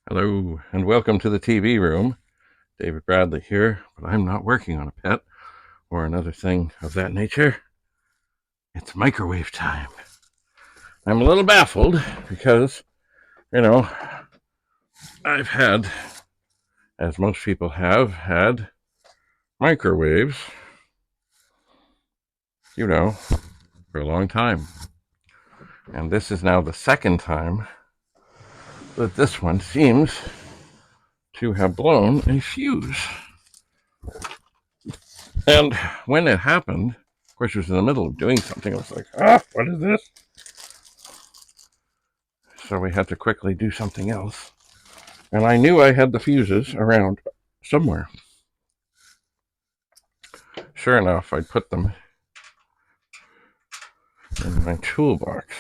Hello, and welcome to the TV room. David Bradley here, but I'm not working on a pet or another thing of that nature. It's microwave time. I'm a little baffled because, I've had, as most people have had, microwaves, for a long time. And this is now the second time that this one seems to have blown a fuse. And when it happened, of course, it was in the middle of doing something. I was like, what is this? So we had to quickly do something else. And I knew I had the fuses around somewhere. Sure enough, I put them in my toolbox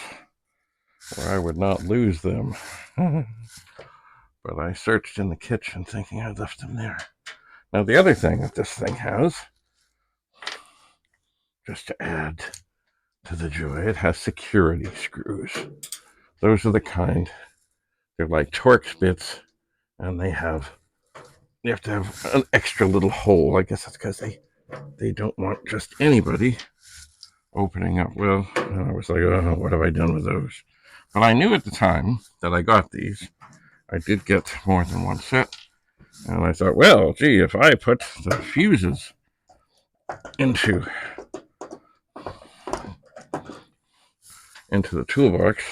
where I would not lose them. But I searched in the kitchen thinking I left them there. Now, the other thing that this thing has, just to add to the joy, it has security screws. Those are the kind, they're like TORX bits, and you have to have an extra little hole. I guess that's because they don't want just anybody opening up. Well, I was like, oh, what have I done with those? But I knew at the time that I got these, I did get more than one set. And I thought, well, gee, if I put the fuses into the toolbox,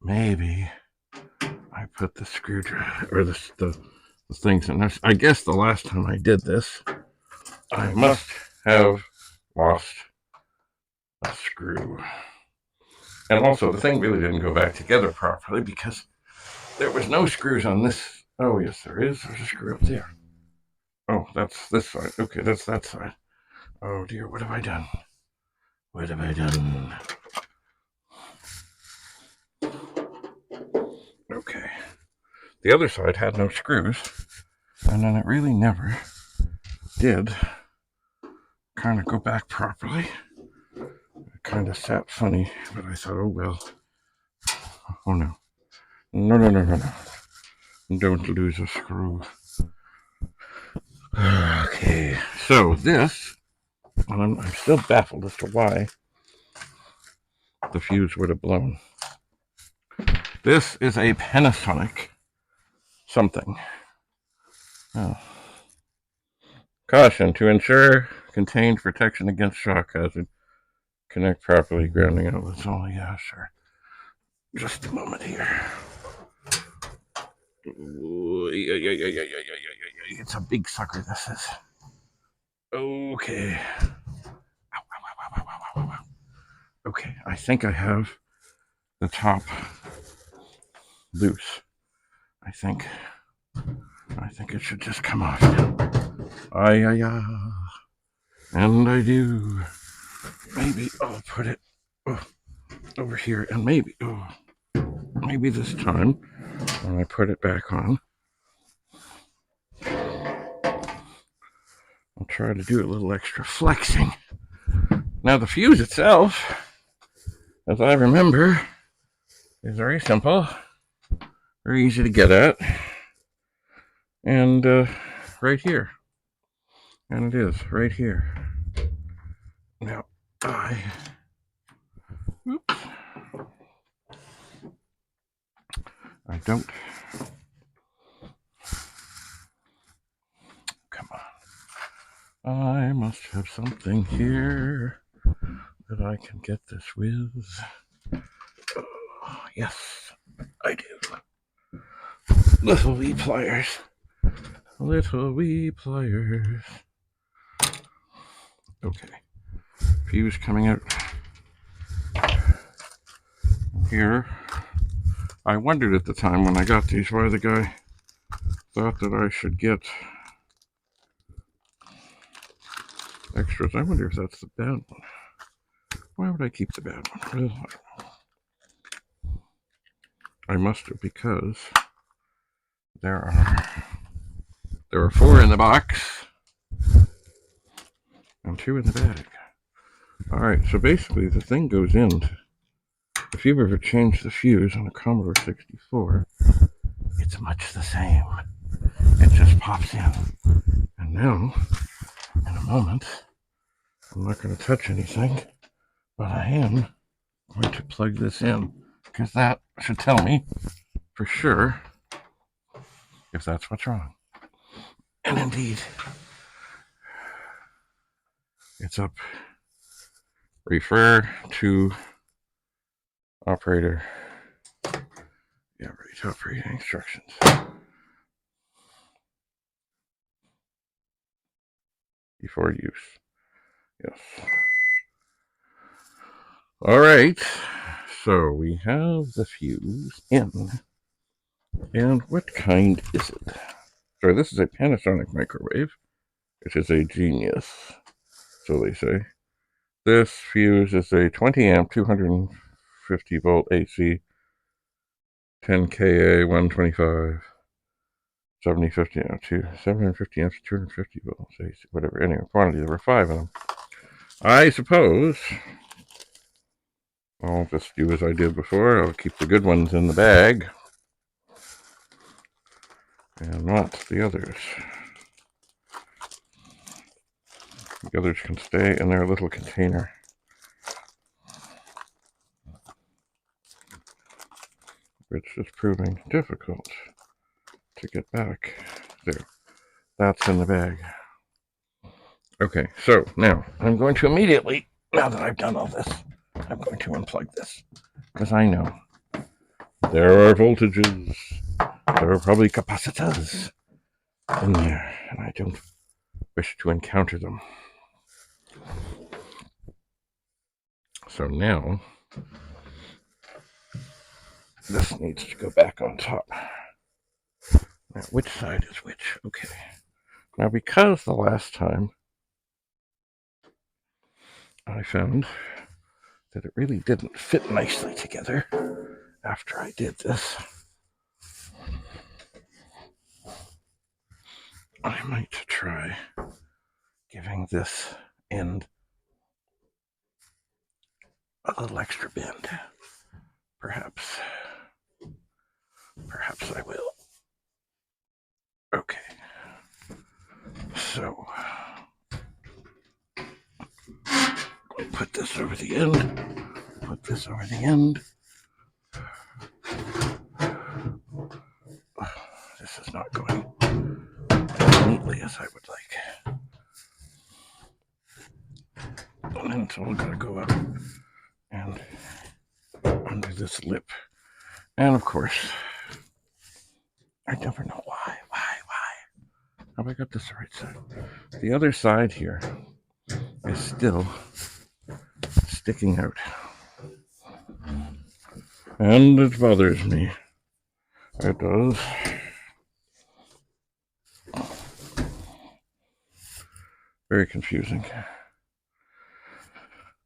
maybe I put the screwdriver or the things in this. I guess the last time I did this, I must have lost a screw. And also, the thing really didn't go back together properly because there was no screws on this. Oh, yes, there is. There's a screw up there. Oh, that's this side. Okay, that's that side. Oh, dear, what have I done? What have I done? Okay. The other side had no screws, and then it really never did kind of go back properly. It kind of sat funny, but I thought, oh, well. Oh, no. No. Don't lose a screw. Okay, so this, and I'm still baffled as to why the fuse would have blown. This is a Panasonic something. Oh. Caution, to ensure contained protection against shock hazard. Connect properly, grounding outlets only. Yeah, sure. Just a moment here. It's a big sucker, this is. Okay. Okay, I think I have the top loose. I think it should just come off now. And I do. Maybe I'll put it over here, and maybe this time when I put it back on, I'll try to do a little extra flexing. Now the fuse itself, as I remember, is very simple, very easy to get at, and right here. And it is right here. Now, I don't. Come on. I must have something here that I can get this with. Oh, yes, I do. Little wee pliers. Little wee pliers. Okay. Fuse coming out here. I wondered at the time when I got these why the guy thought that I should get extras. I wonder if that's the bad one. Why would I keep the bad one? Well, I must have, because there are 4 in the box and 2 in the bag. All right, so basically the thing goes in. If you've ever changed the fuse on a Commodore 64, it's much the same. It just pops in. And now, in a moment, I'm not going to touch anything, but I am going to plug this in, because that should tell me for sure if that's what's wrong. And indeed, it's up. Refer to operator. Yeah, right, operating instructions. Before use. Yes. All right. So we have the fuse in. And what kind is it? So this is a Panasonic microwave. It is a genius, so they say. This fuse is a 20 amp, 250 volt AC, 10 KA, 125, 7050 amp, 750 amps, 250 volts AC, whatever. Anyway, quantity, there were 5 of them. I suppose I'll just do as I did before. I'll keep the good ones in the bag and not the others. The others can stay in their little container. Which is proving difficult to get back. There. That's in the bag. Okay, so now I'm going to immediately, now that I've done all this, I'm going to unplug this. Because I know there are voltages, there are probably capacitors in there, and I don't wish to encounter them. So now, this needs to go back on top. Now, which side is which? Okay. Now, because the last time I found that it really didn't fit nicely together after I did this, I might try giving this end a little extra bend. Perhaps I will. Okay. So, put this over the end. Put this over the end. This is not going as neatly as I would like. And then it's all going to go up and under this lip. And of course, I never know why. Have I got this the right side? The other side here is still sticking out. And it bothers me. It does. Very confusing.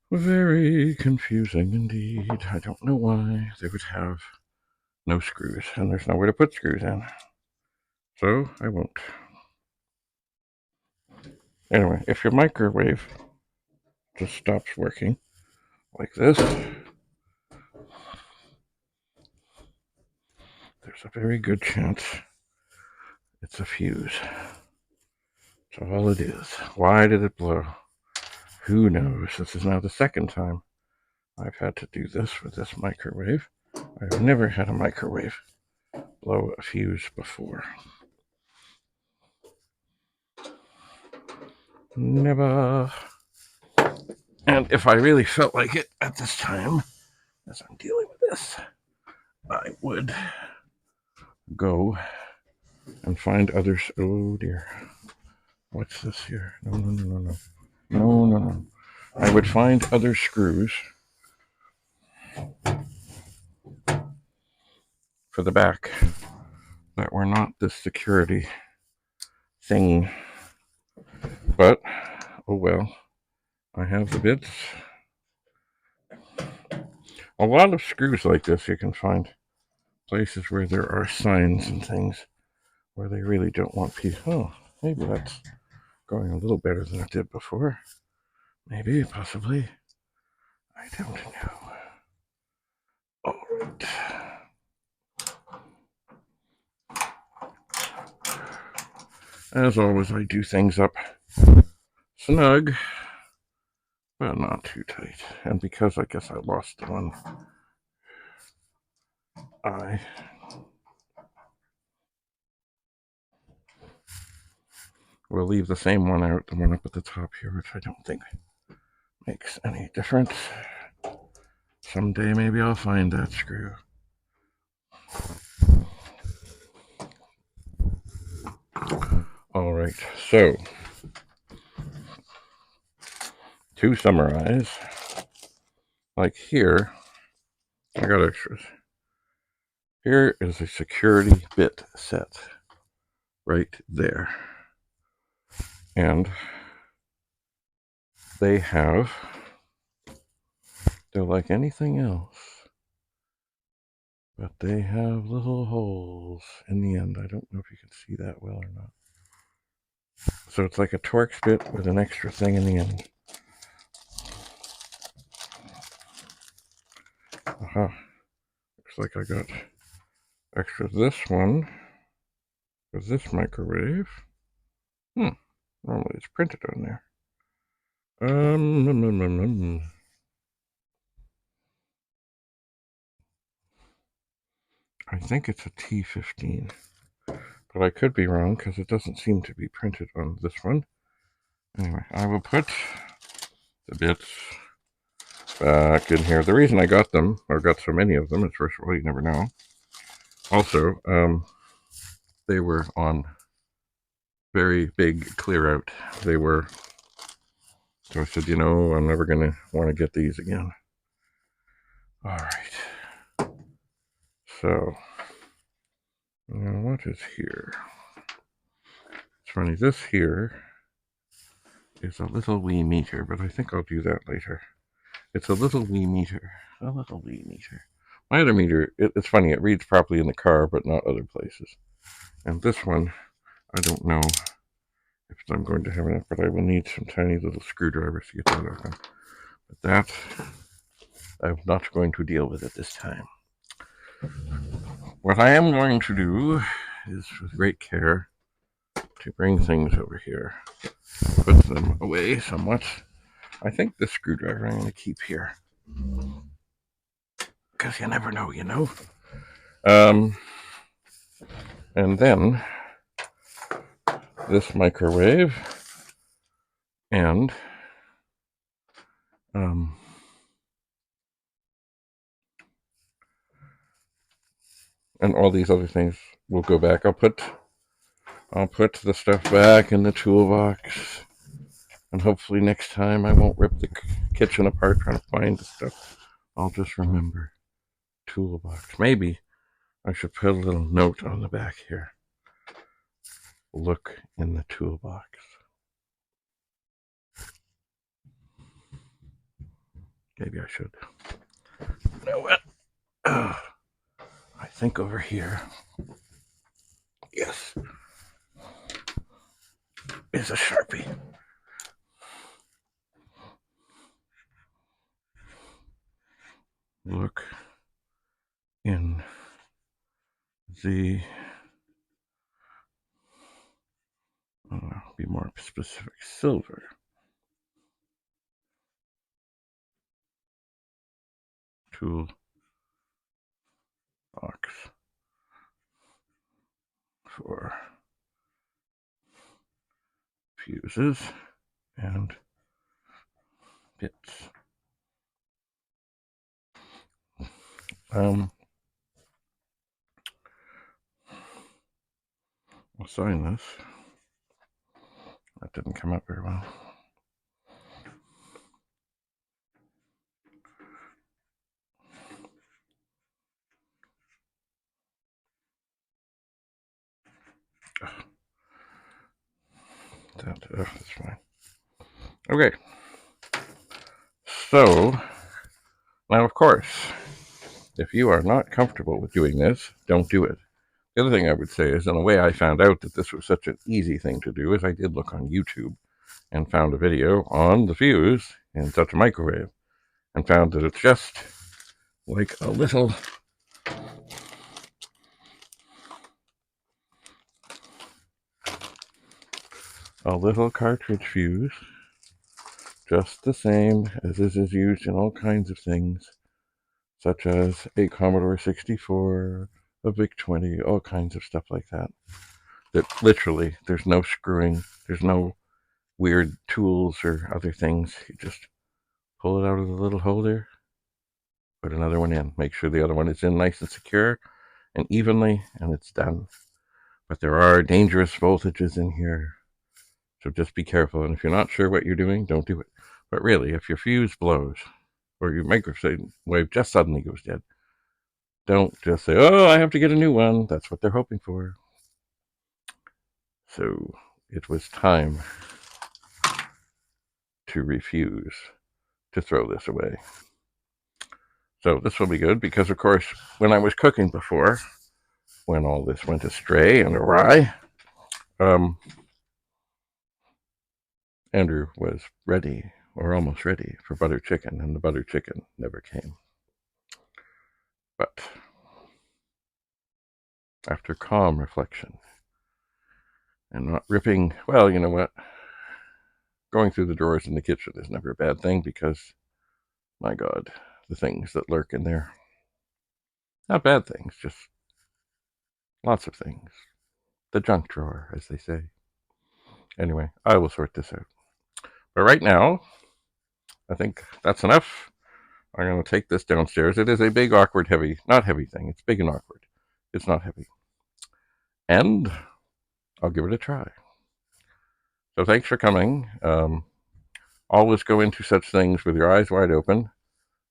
Very confusing indeed. I don't know why they would have no screws, and there's nowhere to put screws in. So I won't. Anyway, if your microwave just stops working like this, there's a very good chance it's a fuse. That's all it is. Why did it blow? Who knows? This is now the second time I've had to do this with this microwave. I've never had a microwave blow a fuse before. Never. And if I really felt like it at this time, as I'm dealing with this, I would go and find others. Oh dear. What's this here? No. I would find other screws for the back that were not this security thing. But, oh well. I have the bits. A lot of screws like this you can find places where there are signs and things where they really don't want people. Oh, maybe that's going a little better than it did before. Maybe, possibly. I don't know. All right. As always, I do things up snug, but not too tight. And because I guess I lost the one I will leave the same one out, the one up at the top here, which I don't think makes any difference. Someday maybe I'll find that screw. All right, so to summarize, like here, I got extras. Here is a security bit set right there. And they're like anything else, but they have little holes in the end. I don't know if you can see that well or not. So it's like a TORX bit with an extra thing in the end. Aha. Looks like I got extra this one for this microwave. Normally it's printed on there. I think it's a T15, but I could be wrong because it doesn't seem to be printed on this one. Anyway, I will put the bits back in here. The reason I got them, or got so many of them, is first of all, you never know. Also, they were on very big clear out. They were, so I said, I'm never going to want to get these again. All right. So, now what is here? It's funny, this here is a little wee meter, but I think I'll do that later. It's a little wee meter. A little wee meter. My other meter, it's funny, it reads properly in the car, but not other places. And this one, I don't know if I'm going to have enough, but I will need some tiny little screwdrivers to get that open. But that, I'm not going to deal with it this time. What I am going to do is, with great care, to bring things over here, put them away somewhat. I think this screwdriver I'm going to keep here, because you never know, And then this microwave and all these other things will go back. I'll put the stuff back in the toolbox, and hopefully next time I won't rip the kitchen apart trying to find the stuff. I'll just remember toolbox. Maybe I should put a little note on the back here. Look in the toolbox. Maybe I should. You know what? I think over here, yes, is a Sharpie. Look in the, be more specific, silver. Tool box for fuses and bits. I'll sign this. That didn't come up very well. That's fine. Okay. So, now of course, if you are not comfortable with doing this, don't do it. The other thing I would say is, in a way I found out that this was such an easy thing to do, is I did look on YouTube and found a video on the fuse in such a microwave, and found that it's just like a little a little cartridge fuse, just the same as this is used in all kinds of things, such as a Commodore 64, a VIC-20, all kinds of stuff like that. That literally, there's no screwing, there's no weird tools or other things. You just pull it out of the little hole there, put another one in, make sure the other one is in nice and secure and evenly, and it's done. But there are dangerous voltages in here, so just be careful. And if you're not sure what you're doing, don't do it. But really, if your fuse blows or your microwave just suddenly goes dead, don't just say, oh, I have to get a new one. That's what they're hoping for. So it was time to refuse to throw this away. So this will be good because, of course, when I was cooking before, when all this went astray and awry, Andrew was ready, or almost ready, for butter chicken, and the butter chicken never came. But after calm reflection and not ripping, well, you know what? Going through the drawers in the kitchen is never a bad thing because, my God, the things that lurk in there. Not bad things, just lots of things. The junk drawer, as they say. Anyway, I will sort this out. But right now, I think that's enough. I'm going to take this downstairs. It is a big, awkward, heavy, not heavy thing. It's big and awkward. It's not heavy. And I'll give it a try. So thanks for coming. Always go into such things with your eyes wide open.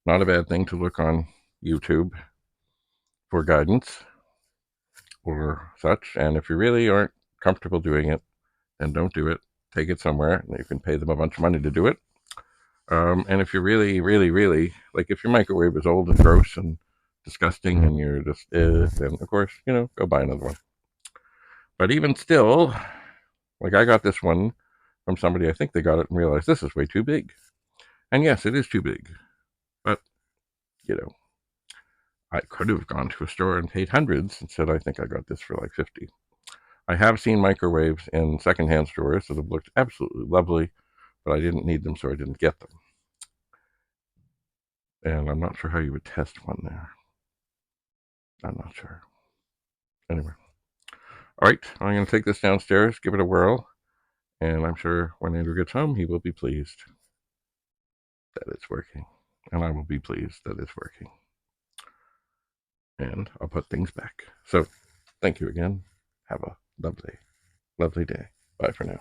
Not a bad thing to look on YouTube for guidance or such. And if you really aren't comfortable doing it, then don't do it. Take it somewhere. You can pay them a bunch of money to do it. And if you're really, really, really, like if your microwave is old and gross and disgusting and you're just, then of course, go buy another one. But even still, like I got this one from somebody, I think they got it and realized this is way too big. And yes, it is too big. But, I could have gone to a store and paid hundreds and said, I think I got this for like 50. I have seen microwaves in secondhand stores that have looked absolutely lovely, but I didn't need them, so I didn't get them. And I'm not sure how you would test one there. I'm not sure. Anyway. All right, I'm going to take this downstairs, give it a whirl, and I'm sure when Andrew gets home, he will be pleased that it's working. And I will be pleased that it's working. And I'll put things back. So, thank you again. Have a lovely, lovely day. Bye for now.